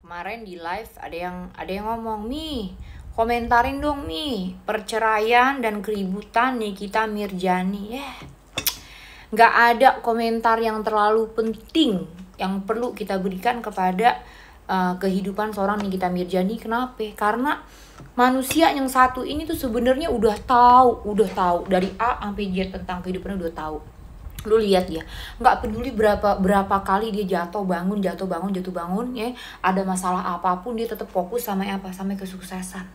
Kemarin di live ada yang ngomong, "Mi, komentarin dong Mi, perceraian dan keributan Nikita Mirzani." Nggak ada komentar yang terlalu penting yang perlu kita berikan kepada kehidupan seorang Nikita Mirzani. Kenapa? Karena manusia yang satu ini tuh sebenarnya udah tahu dari A sampai Z tentang kehidupannya, udah tahu. Lu lihat ya, nggak peduli berapa kali dia jatuh bangun ya, ada masalah apapun dia tetap fokus sama apa, sama kesuksesan.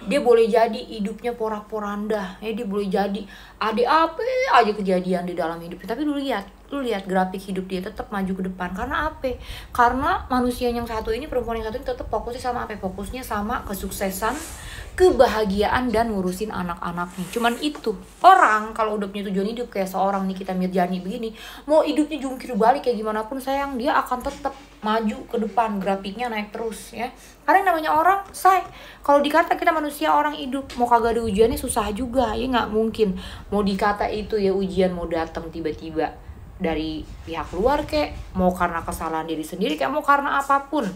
Dia boleh jadi hidupnya porak-poranda ya, dia boleh jadi ada apa aja kejadian di dalam hidupnya, tapi lu lihat grafik hidup dia tetap maju ke depan. Karena apa? Karena manusia yang satu ini, perempuan yang satu ini tetap fokusnya sama apa? Fokusnya sama kesuksesan, kebahagiaan, dan ngurusin anak-anaknya. Cuman itu, orang kalau udah punya tujuan hidup kayak seorang Nikita Mirzani begini, mau hidupnya jungkir balik kayak gimana pun sayang, dia akan tetap maju ke depan, grafiknya naik terus ya. Karena yang namanya orang, kalau dikata kita manusia orang hidup, mau kagak ada ujiannya susah juga ya, nggak mungkin. Mau dikata itu ya ujian mau datang tiba-tiba dari pihak luar kek, mau karena kesalahan diri sendiri kek, mau karena apapun.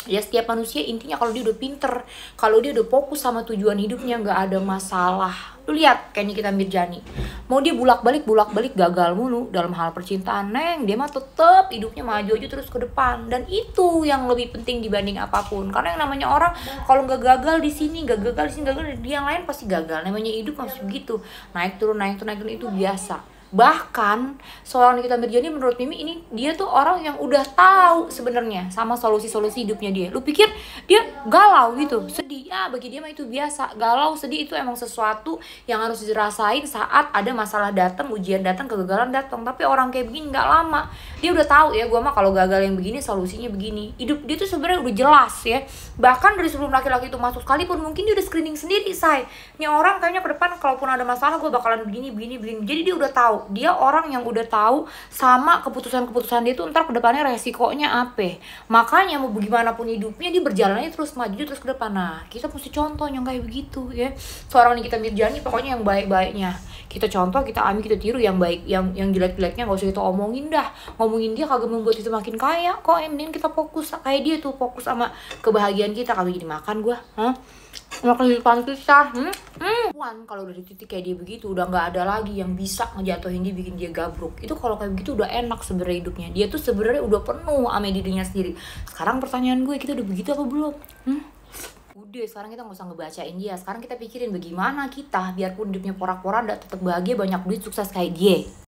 Ya setiap manusia intinya kalau dia udah pinter, kalau dia udah fokus sama tujuan hidupnya, nggak ada masalah. Lu lihat kayak Nikita Mirzani, mau dia bulak-balik gagal mulu dalam hal percintaan, dia mah tetep hidupnya maju aja terus ke depan. Dan itu yang lebih penting dibanding apapun. Karena yang namanya orang kalau nggak gagal di sini, gagal di yang lain pasti gagal. Namanya hidup masih begitu, naik turun itu biasa. Bahkan seorang Nikita Mirzani menurut Mimi ini dia tuh orang yang udah tahu sebenarnya sama solusi-solusi hidupnya dia. Lu pikir dia galau gitu, sedih? Ya bagi dia mah itu biasa. Galau, sedih itu emang sesuatu yang harus dirasain saat ada masalah datang, ujian datang, kegagalan datang. Tapi orang kayak begini nggak lama. Dia udah tahu ya, gua mah kalau gagal yang begini solusinya begini. Hidup dia tuh sebenarnya udah jelas ya. Bahkan dari sebelum laki-laki itu masuk sekalipun mungkin dia udah screening sendiri, Ini orang kayaknya ke depan kalaupun ada masalah gue bakalan begini. Jadi dia udah tahu. Dia orang yang udah tahu sama keputusan-keputusan dia tuh ntar kedepannya resikonya apa. Makanya mau bagaimanapun hidupnya dia berjalannya terus maju terus ke depan. Nah kita mesti contoh yang kayak begitu ya. Seorang Nikita Mirzani pokoknya yang baik-baiknya kita contoh, kita ambil, kita tiru. Yang baik, yang jelek-jeleknya gak usah kita omongin dah. Ngomongin dia kagak membuat kita makin kaya kok. Mending kita fokus kayak dia tuh, fokus sama kebahagiaan kita. Kagak jadi makan gue sama kehidupan kita. Kalau udah di titik kayak dia begitu, udah nggak ada lagi yang bisa ngejatuhin dia, bikin dia gabruk. Itu kalau kayak begitu udah enak sebenarnya hidupnya. Dia tuh sebenarnya udah penuh sama dirinya sendiri. Sekarang pertanyaan gue, kita udah begitu apa belum? Udah, sekarang kita nggak usah ngebacain dia. Sekarang kita pikirin bagaimana kita biarpun hidupnya porak-poranda tetap bahagia, banyak duit, sukses kayak dia.